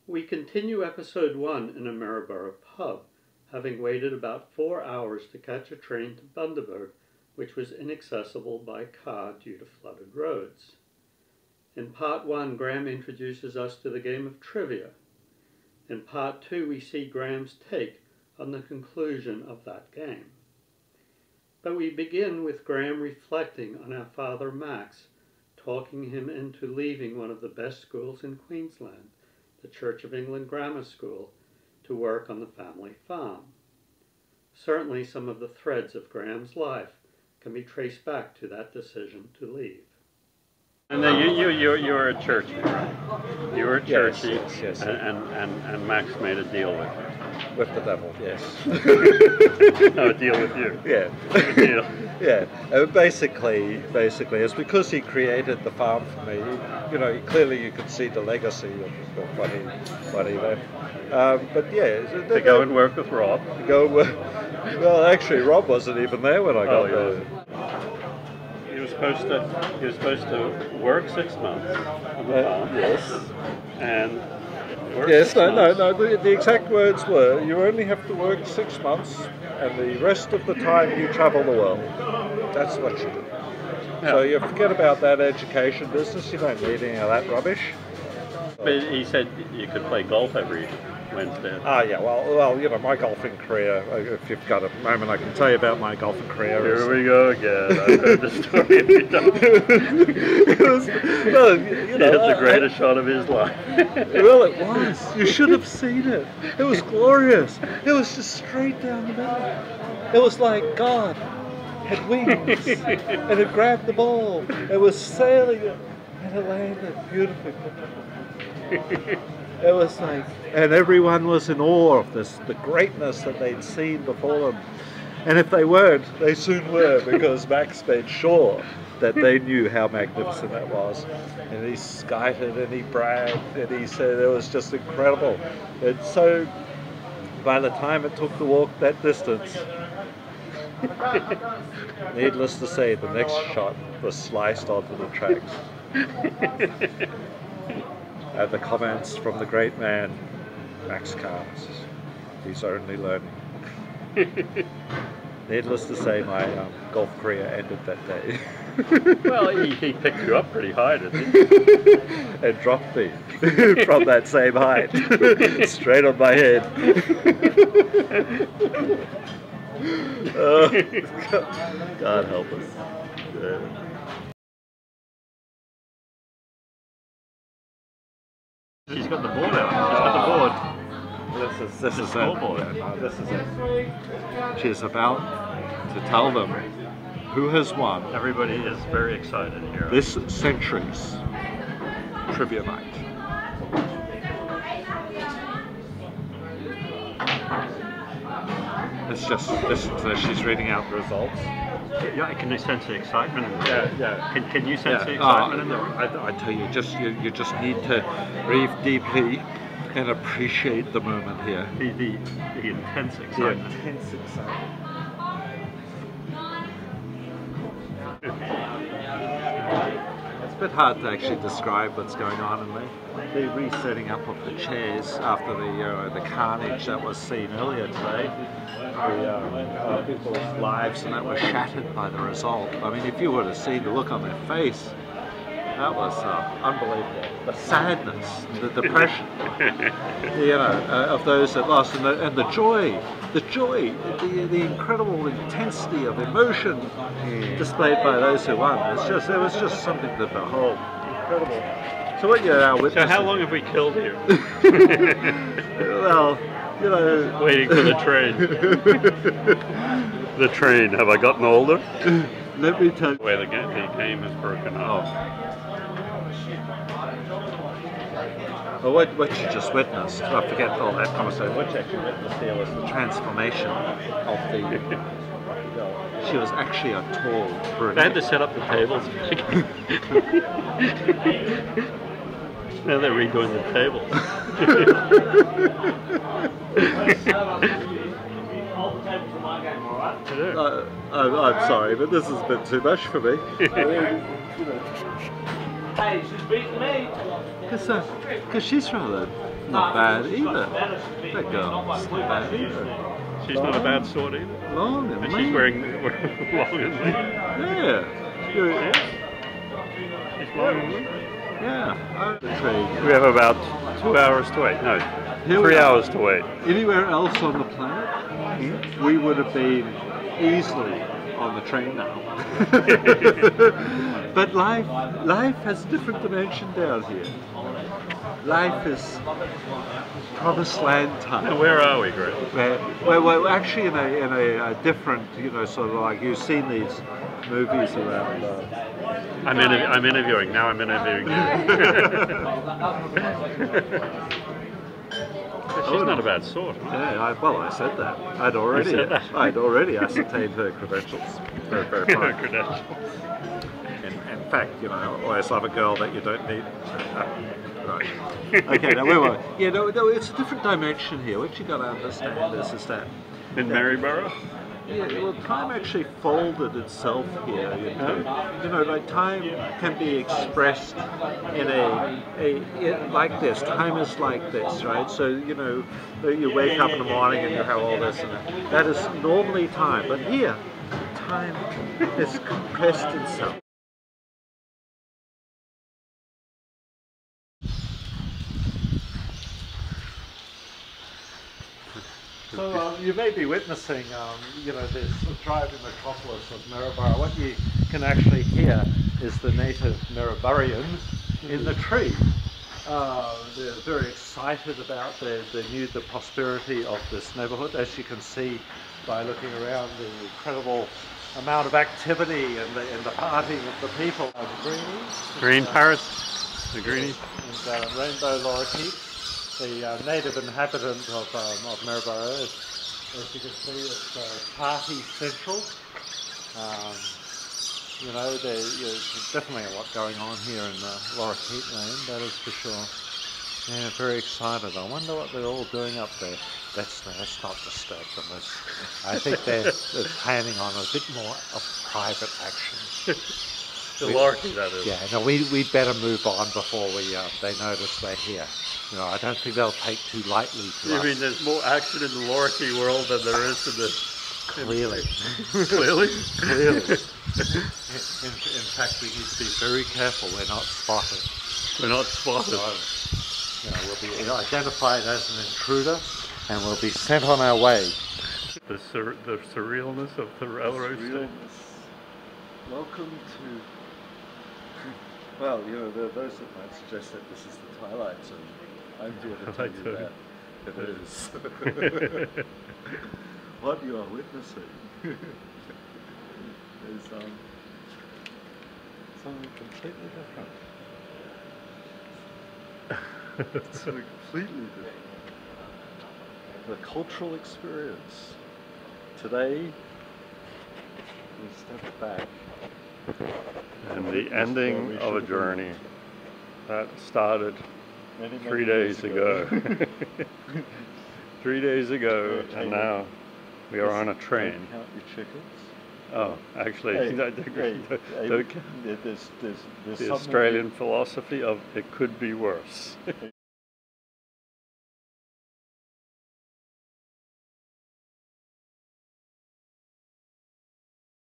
We continue episode 1 in a Maryborough pub, having waited about 4 hours to catch a train to Bundaberg, which was inaccessible by car due to flooded roads. In part 1, Graham introduces us to the game of trivia. In part 2, we see Graham's take on the conclusion of that game. But we begin with Graham reflecting on our father Max, talking him into leaving one of the best schools in Queensland, the Church of England Grammar School, to work on the family farm. Certainly some of the threads of Graham's life can be traced back to that decision to leave. And then you were a churchy, right? You were a churchy, yes. And Max made a deal with you. With the devil, yes. No, a deal with you. Yeah. A deal. Yeah. Basically, it's because he created the farm for me. You know, clearly you could see the legacy of what he left. But yeah. To go and work with Rob. Well, actually, Rob wasn't even there when I got there. He was supposed to work 6 months on the farm. Yes. And yes, no. The exact words were, you only have to work 6 months, and the rest of the time you travel the world. That's what you do. Yeah. So you forget about that education business. You don't need any of that rubbish. But he said you could play golf every Wednesday. Ah, yeah. Well, you know, my golfing career. If you've got a moment, I can tell you about my golfing career. Here we go again. I've heard the story. It was the greatest shot of his life. Well, it was. You should have seen it. It was glorious. It was just straight down the middle. It was like God had wings and it grabbed the ball. It was sailing it and it landed beautifully. It was like, and everyone was in awe of the greatness that they'd seen before them. And if they weren't, they soon were, because Max made sure that they knew how magnificent that was. And he skited and he bragged and he said it was just incredible. And so by the time it took the walk that distance, needless to say, the next shot was sliced onto the tracks. And the comments from the great man, Max Carnes, he's only learning. Needless to say, my golf career ended that day. Well, he picked you up pretty high, didn't he? And dropped me from that same height, straight on my head. God help us. Yeah. She's got the board out. She's got the board. This is it. Yeah, this is it. She's about to tell them who has won. Everybody is very excited here. This century's trivia night. It's just listen to this. She's reading out the results. Yeah, can you sense the excitement in the room? Yeah. Can you sense the excitement in the room? I tell you, you just need to breathe deeply and appreciate the moment here. The intense excitement. The intense excitement. It's a bit hard to actually describe what's going on in the resetting up of the chairs after the carnage that was seen earlier today. People's lives and that was shattered by the result. I mean, if you would have seen the look on their face, that was unbelievable. The sadness, the depression, of those that lost, and the joy, the incredible intensity of emotion displayed by those who won. It was just something to behold. Incredible. So what you're now witnessing. So how long have we killed you? Well, you know, waiting for the train. The train. Have I gotten older? Let me tell you. Where the game is broken up. Well, what you just witnessed, I forget all that conversation, what you actually witnessed here was the transformation of the... She was actually a tall brunette. They had to set up the tables. Now they're redoing the tables. I'm sorry, but this has been too much for me. Hey, she's beating me. Because she's rather not bad either. That girl's not bad either. She's not a bad sort either. Long and And lean. she's wearing long and lean. Yeah. She's long and lean. Yeah. We have about 2 hours to wait. No, 3 hours to wait. Anywhere else on the planet, we would have been easily on the train now. But life has a different dimension down here. Life is promised land time. Now, where are we, Greg? We're actually in a different, sort of like you've seen these movies around. I'm interviewing. Now I'm interviewing you. She's not a bad sort. Huh? Yeah, I said that. I'd already ascertained her credentials. Very fine. Credentials. In fact, I always love a girl that you don't need. Right. Okay, now where were we? Yeah, no, it's a different dimension here. What you got to understand is that In Maryborough? yeah, well, time actually folded itself here. Like time can be expressed in like this. Time is like this, right? So you wake up in the morning and you have all this, and that is normally time. But here, time is compressed itself. So you may be witnessing, this thriving metropolis of Maryborough. What you can actually hear is the native Maryboroughans in the tree. They're very excited about the prosperity of this neighbourhood, as you can see by looking around the incredible amount of activity and the partying of the people. Green parrots, the greenies. And rainbow lorikeet. The native inhabitant of Maryborough, as you can see, it's party central. There's definitely a lot going on here in Lorikeet Lane, that is for sure. Yeah, very excited. I wonder what they're all doing up there. Let's not disturb them. I think they're planning on a bit more of private action. The Lorikeet, that is. Yeah, no, we'd better move on before they notice we're here. I don't think they'll take too lightly to us. You mean there's more action in the Lorikeet world than there is in the... Clearly. Clearly? Clearly. In fact, we need to be very careful we're not spotted. We're not spotted. So, we'll be identified as an intruder and we'll be sent on our way. The surrealness of the railroad station. Welcome to... Well, there are those that might suggest that this is the Twilight Zone. I'm here to tell you that it is. What you are witnessing is something completely different. Something completely different. The cultural experience. Today, we step back. And the ending of a journey that started many 3 days ago. 3 days ago, and now we are on a train. Count your chickens. Oh, actually, There's the Australian philosophy of it could be worse.